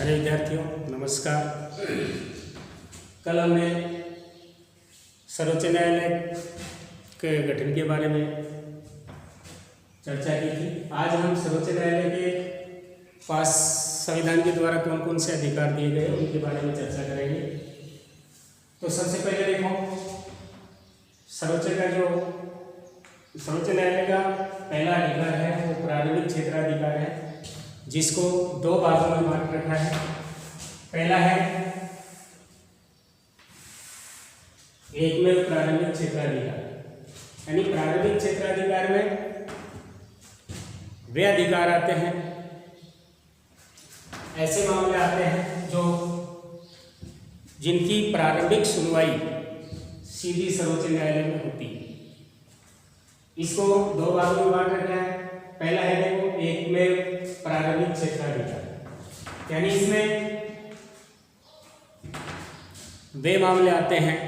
प्यारे विद्यार्थियों नमस्कार। कल हमने सर्वोच्च न्यायालय के गठन के बारे में चर्चा की थी। आज हम सर्वोच्च न्यायालय के पास संविधान के द्वारा कौन कौन से अधिकार दिए गए उनके बारे में चर्चा करेंगे। तो सबसे पहले देखो, सर्वोच्च न्यायालय का पहला अधिकार है वो प्रारंभिक क्षेत्राधिकार है, जिसको दो भागों में बांट रखा है। पहला है एकमेव प्रारंभिक क्षेत्राधिकार, यानी प्रारंभिक क्षेत्राधिकार में वे अधिकार आते हैं, ऐसे मामले आते हैं जिनकी प्रारंभिक सुनवाई सीधी सर्वोच्च न्यायालय में होती है। इसको दो भागों में बांट रखा है। पहला है देखो एकमेव प्रारंभिक क्षेत्राधिकार, यानी इसमें वे मामले आते हैं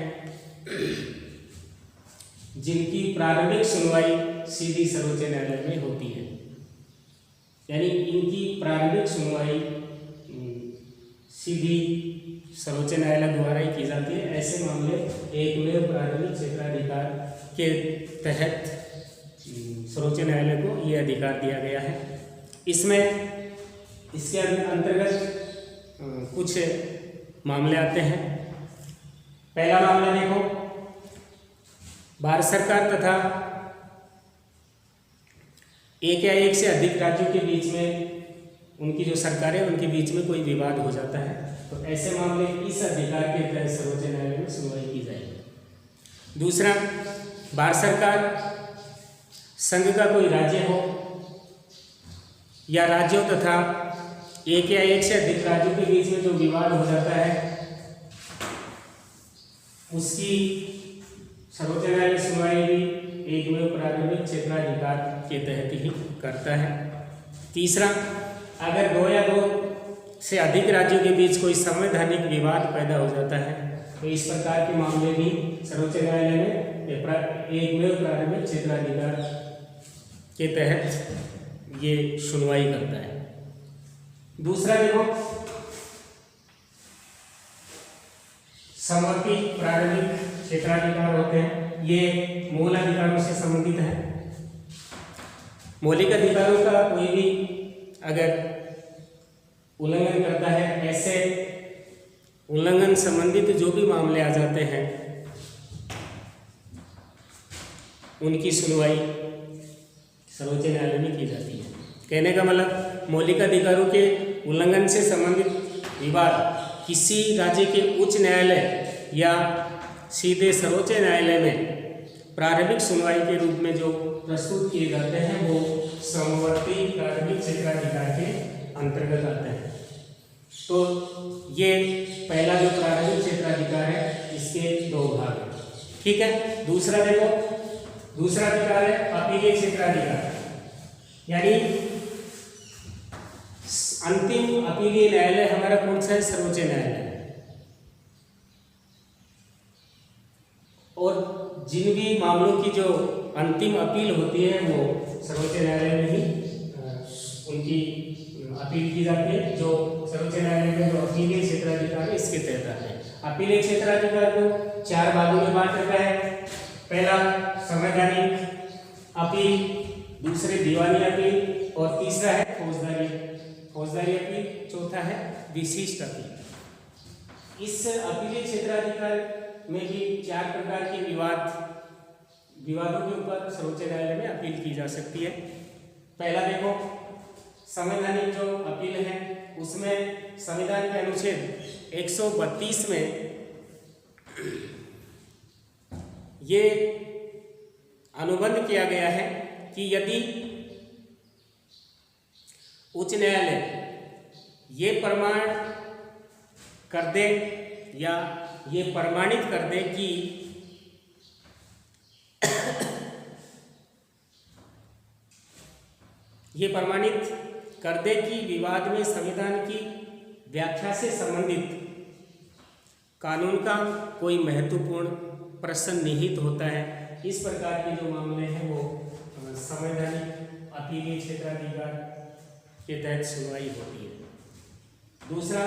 जिनकी प्रारंभिक सुनवाई सीधी सर्वोच्च न्यायालय में होती है, यानी इनकी प्रारंभिक सुनवाई सीधी सर्वोच्च न्यायालय द्वारा ही की जाती है। ऐसे मामले एकमेव प्रारंभिक क्षेत्राधिकार के तहत सर्वोच्च न्यायालय को ये अधिकार दिया गया है। इसके अंतर्गत कुछ मामले आते हैं। पहला मामला देखो, भारत सरकार तथा एक या एक से अधिक राज्यों के बीच में उनकी जो सरकारें उनके बीच में कोई विवाद हो जाता है, तो ऐसे मामले इस अधिकार के तहत सर्वोच्च न्यायालय में सुनवाई की जाएगी। दूसरा, भारत सरकार संघ का कोई राज्य हो या राज्यों तथा एक या एक से अधिक राज्यों के बीच में जो विवाद हो जाता है उसकी सर्वोच्च न्यायालय सुनवाई भी एकमेव प्रारंभिक क्षेत्राधिकार के तहत ही करता है। तीसरा, अगर दो या दो से अधिक राज्यों के बीच कोई संवैधानिक विवाद पैदा हो जाता है तो इस प्रकार के मामले भी सर्वोच्च न्यायालय में एकमेव प्रारंभिक क्षेत्राधिकार के तहत ये सुनवाई करता है। दूसरा देखो, समवर्ती प्रारंभिक क्षेत्राधिकार होते हैं, ये मूल अधिकारों से संबंधित है। मौलिक अधिकारों का कोई भी अगर उल्लंघन करता है, ऐसे उल्लंघन संबंधित जो भी मामले आ जाते हैं उनकी सुनवाई सर्वोच्च न्यायालय में की जाती है। कहने का मतलब, मौलिक अधिकारों के उल्लंघन से संबंधित विवाद किसी राज्य के उच्च न्यायालय या सीधे सर्वोच्च न्यायालय में प्रारंभिक सुनवाई के रूप में जो प्रस्तुत किए जाते हैं वो समवर्ती प्रारंभिक क्षेत्राधिकार के अंतर्गत आते हैं। तो ये पहला जो प्रारंभिक क्षेत्राधिकार है इसके दो भाग हैं, ठीक है। दूसरा देखो, दूसरा अधिकार है अपीलीय क्षेत्राधिकार, यानी अंतिम अपीलीय न्यायालय हमारा कौन सा है? सर्वोच्च न्यायालय। और जिन भी मामलों की जो अंतिम अपील होती है वो सर्वोच्च न्यायालय में ही उनकी अपील की जाती है। जो सर्वोच्च न्यायालय में जो अपीलीय क्षेत्राधिकार है इसके तहत आते हैं। अपीलीय क्षेत्राधिकार को चार भागों में बांट रखा है। पहला संवैधानिक अपील, दूसरे दीवानी अपील और तीसरा है फौजदारी अपील, चौथा है विशिष्ट अपील। इस अपीलीय क्षेत्राधिकार में भी चार प्रकार के विवादों के ऊपर सर्वोच्च न्यायालय में अपील की जा सकती है। पहला देखो, संवैधानिक जो अपील है उसमें संविधान के अनुच्छेद 132 में ये अनुबंध किया गया है कि यदि उच्च न्यायालय ये प्रमाण कर दे या ये प्रमाणित कर दे कि विवाद में संविधान की व्याख्या से संबंधित कानून का कोई महत्वपूर्ण प्रश्न निहित होता है, इस प्रकार के जो मामले हैं वो संवैधानिक अपीलीय क्षेत्राधिकार के तहत सुनवाई होती है। दूसरा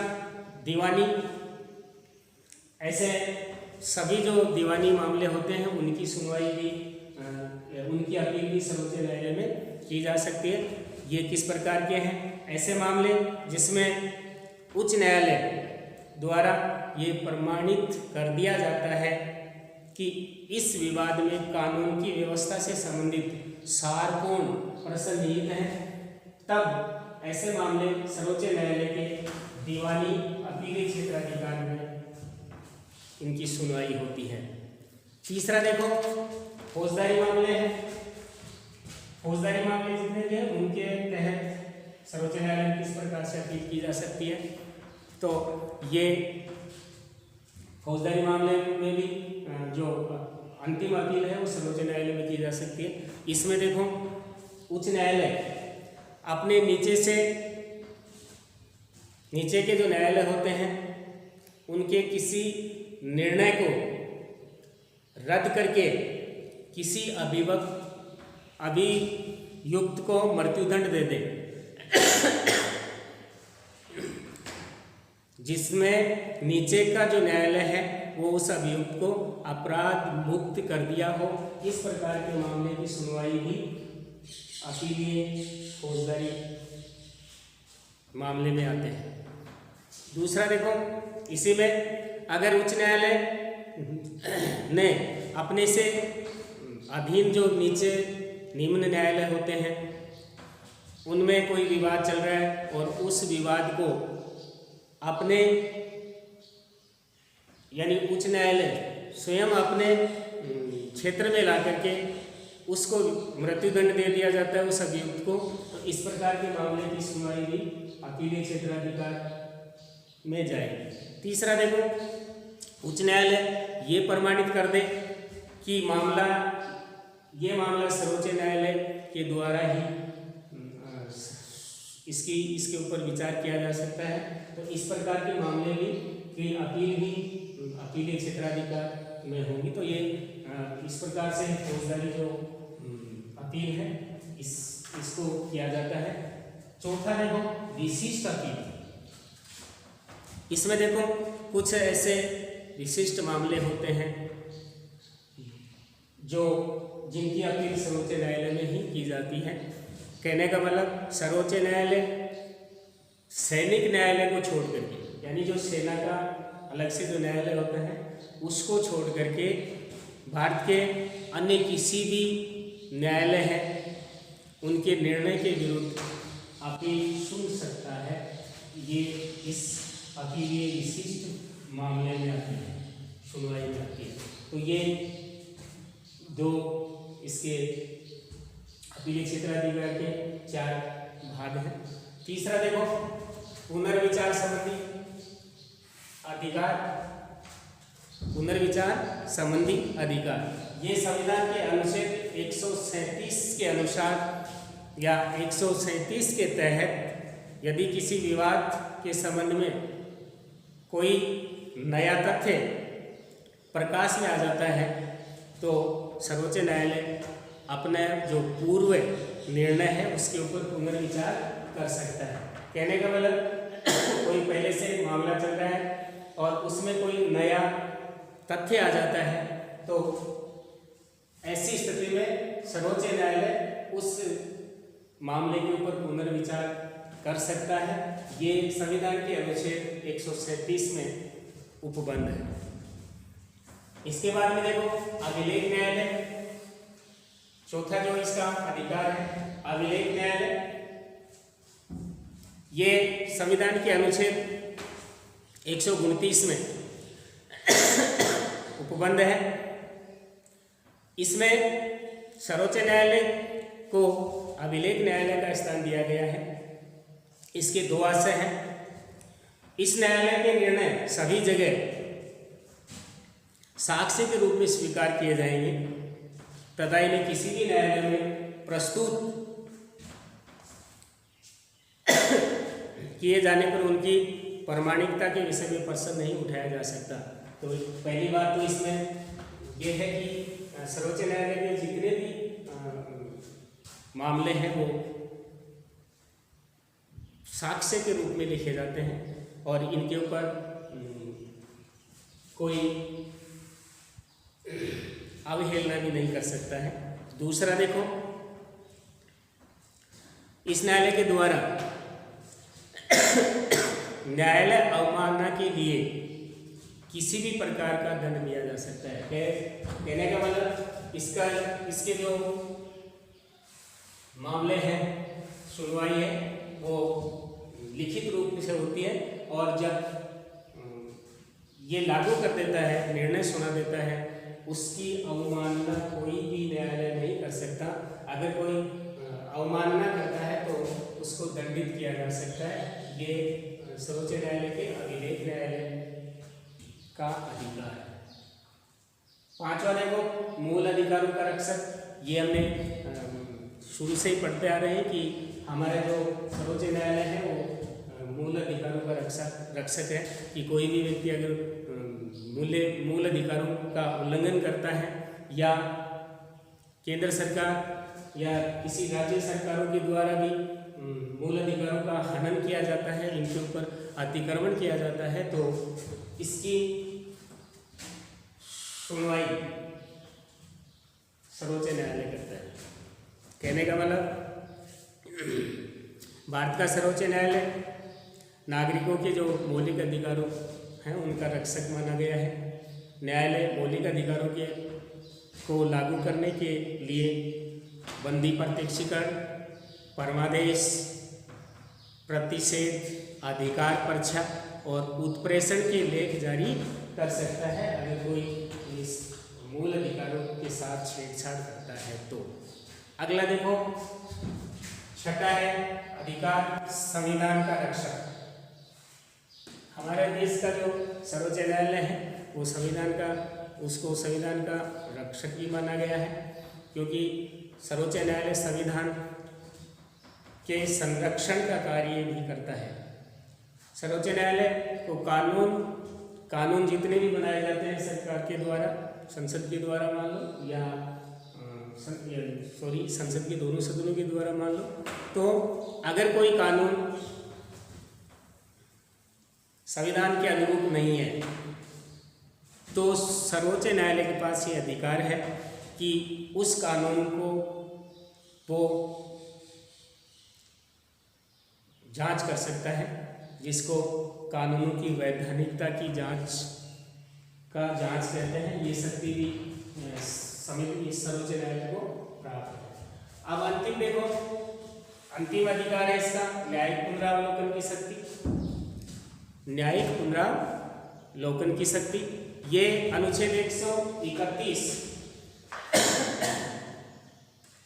दीवानी, ऐसे सभी जो दीवानी मामले होते हैं उनकी सुनवाई भी उनकी अपील भी सर्वोच्च न्यायालय में की जा सकती है। ये किस प्रकार के हैं? ऐसे मामले जिसमें उच्च न्यायालय द्वारा ये प्रमाणित कर दिया जाता है कि इस विवाद में कानून की व्यवस्था से संबंधित सारपूर्ण प्रश्न निहित हैं, तब ऐसे मामले सर्वोच्च न्यायालय के दीवानी अपीली क्षेत्राधिकार में इनकी सुनवाई होती है। तीसरा देखो फौजदारी मामले हैं। फौजदारी मामले जितने भी हैं उनके तहत सर्वोच्च न्यायालय में किस प्रकार से अपील की जा सकती है? तो ये फौजदारी मामले में भी जो अंतिम अपील है वो सर्वोच्च न्यायालय में की जा सकती है। इसमें देखो उच्च न्यायालय अपने नीचे के जो न्यायालय होते हैं उनके किसी निर्णय को रद्द करके किसी अभियुक्त को मृत्युदंड दे दे, जिसमें नीचे का जो न्यायालय है वो उस अभियुक्त को अपराध मुक्त कर दिया हो, इस प्रकार के मामले की सुनवाई भी अपीलीय फौजदारी मामले में आते हैं। दूसरा देखो, इसी में अगर उच्च न्यायालय ने अपने से अधीन जो नीचे निम्न न्यायालय होते हैं उनमें कोई विवाद चल रहा है और उस विवाद को अपने यानी उच्च न्यायालय स्वयं अपने क्षेत्र में ला करके उसको मृत्युदंड दे दिया जाता है उस अभियुक्त को, तो इस प्रकार के मामले की सुनवाई भी अपीलीय क्षेत्राधिकार में जाएगी। तीसरा देखो, उच्च न्यायालय ये प्रमाणित कर दे कि ये मामला सर्वोच्च न्यायालय के द्वारा ही इसके ऊपर विचार किया जा सकता है, तो इस प्रकार के मामले भी की अपील भी अपीलीय क्षेत्राधिकार में होगी। तो ये इस प्रकार से फौजदारी जो अपील है इसको किया जाता है। चौथा देखो विशिष्ट अपील। इसमें देखो कुछ ऐसे विशिष्ट मामले होते हैं जिनकी अपील सर्वोच्च न्यायालय में ही की जाती है। कहने का मतलब सर्वोच्च न्यायालय सैनिक न्यायालय को छोड़ करके, यानी जो सेना का अलग से जो न्यायालय होता है उसको छोड़ करके भारत के अन्य किसी भी न्यायालय है उनके निर्णय के विरुद्ध अपील सुन सकता है। ये इस अपीलीय विशिष्ट मामले में आती है, सुनवाई जाती है। तो ये दो इसके अपीलीय क्षेत्राधिकार के 4 भाग हैं। तीसरा देखो पुनर्विचार संबंधी अधिकार। पुनर्विचार संबंधी अधिकार ये संविधान के अनुच्छेद 137 के अनुसार या 137 के तहत यदि किसी विवाद के संबंध में कोई नया तथ्य प्रकाश में आ जाता है तो सर्वोच्च न्यायालय अपना जो पूर्व निर्णय है उसके ऊपर पुनर्विचार कर सकता है। कहने का मतलब कोई पहले से मामला चल रहा है और उसमें कोई नया तथ्य आ जाता है तो ऐसी स्थिति में सर्वोच्च न्यायालय उस मामले के ऊपर पुनर्विचार कर सकता है। ये संविधान के अनुच्छेद 137 में उपबंध है। इसके बाद में देखो अभिलेख न्यायालय। चौथा जो इसका अधिकार है अभिलेख न्यायालय, ये संविधान के अनुच्छेद 129 में उपबंध है। इसमें सर्वोच्च न्यायालय को अभिलेख न्यायालय का स्थान दिया गया है। इसके 2 आशय हैं। इस न्यायालय के निर्णय सभी जगह साक्ष्य के रूप में स्वीकार किए जाएंगे तथा इन्हें किसी भी न्यायालय में प्रस्तुत किए जाने पर उनकी प्रामाणिकता के विषय में प्रश्न नहीं उठाया जा सकता। तो पहली बात तो इसमें यह है कि सर्वोच्च न्यायालय के जितने भी मामले हैं वो साक्ष्य के रूप में लिखे जाते हैं और इनके ऊपर कोई अवहेलना भी नहीं कर सकता है। दूसरा देखो, इस न्यायालय के द्वारा न्यायालय अवमानना के लिए किसी भी प्रकार का दंड दिया जा सकता है। कहने का मतलब इसके जो मामले हैं, सुनवाई है, वो लिखित रूप से होती है और जब ये लागू कर देता है, निर्णय सुना देता है, उसकी अवमानना कोई भी न्यायालय नहीं कर सकता। अगर कोई अवमानना करता है तो उसको दंडित किया जा सकता है। ये सर्वोच्च न्यायालय के अभिलेख न्यायालय का अधिकार है। पांचवा देखो, मूल अधिकारों का रक्षक। ये हमने शुरू से ही पढ़ते आ रहे हैं कि हमारा जो सर्वोच्च न्यायालय है वो मूल अधिकारों का रक्षक है कि कोई भी व्यक्ति अगर मूल अधिकारों का उल्लंघन करता है या केंद्र सरकार या किसी राज्य सरकारों के द्वारा भी मूल अधिकारों का हनन किया जाता है, इनके ऊपर अतिक्रमण किया जाता है, तो इसकी सुनवाई सर्वोच्च न्यायालय करता है। कहने का मतलब भारत का सर्वोच्च न्यायालय नागरिकों के जो मौलिक अधिकारों हैं उनका रक्षक माना गया है। न्यायालय मौलिक अधिकारों को लागू करने के लिए बंदी प्रत्यक्षीकरण, परमादेश, प्रतिषेध, अधिकार परीक्षा और उत्प्रेषण के लेख जारी कर सकता है अगर कोई इस मूल अधिकारों के साथ छेड़छाड़ करता है तो। अगला देखो, छठा है अधिकार संविधान का रक्षक। हमारे देश का जो सर्वोच्च न्यायालय है वो संविधान का रक्षक भी माना गया है, क्योंकि सर्वोच्च न्यायालय संविधान के संरक्षण का कार्य भी करता है। सर्वोच्च न्यायालय को कानून जितने भी बनाए जाते हैं सरकार के द्वारा, संसद के द्वारा मान लो या संसद के दोनों सदनों के द्वारा मान लो, तो अगर कोई कानून संविधान के अनुरूप नहीं है तो सर्वोच्च न्यायालय के पास ये अधिकार है कि उस कानून को वो जांच कर सकता है, जिसको कानूनों की वैधानिकता की जांच कहते हैं। ये शक्ति भी सर्वोच्च न्यायालय को प्राप्त है। अब अंतिम देखो, अंतिम अधिकार है इसका न्यायिक पुनरावलोकन की शक्ति। न्यायिक पुनरावलोकन की शक्ति ये अनुच्छेद 131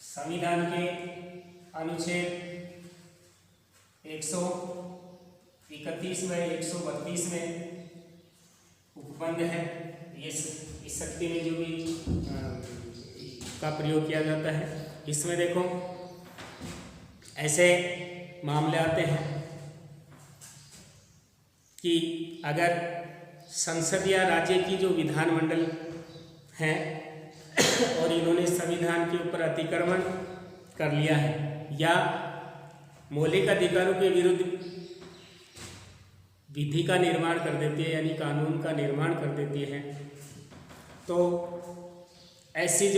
संविधान के अनुच्छेद 131 में 132 में उपबंध है। ये इस शक्ति में जो भी का प्रयोग किया जाता है। इसमें देखो ऐसे मामले आते हैं कि अगर संसद या राज्य की जो विधानमंडल हैं और इन्होंने संविधान के ऊपर अतिक्रमण कर लिया है या मौलिक अधिकारों के विरुद्ध विधि का निर्माण कर देती है यानी कानून का निर्माण कर देती है, तो ऐसे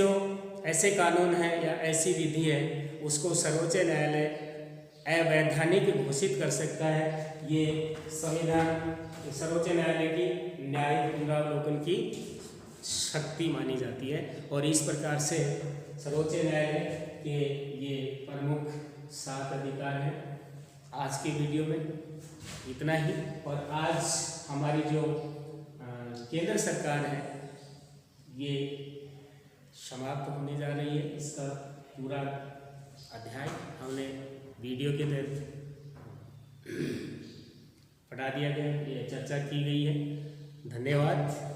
कानून है या ऐसी विधि है उसको सर्वोच्च न्यायालय अवैधानिक घोषित कर सकता है। ये संविधान सर्वोच्च न्यायालय की न्यायिक पुनरावलोकन की शक्ति मानी जाती है और इस प्रकार से सर्वोच्च न्यायालय के ये प्रमुख 7 अधिकार हैं। आज की वीडियो में इतना ही। और आज हमारी जो केंद्र सरकार है ये समाप्त होने जा रही है। इसका पूरा अध्याय हमने वीडियो के तहत पढ़ा दिया गया, ये चर्चा की गई है। धन्यवाद।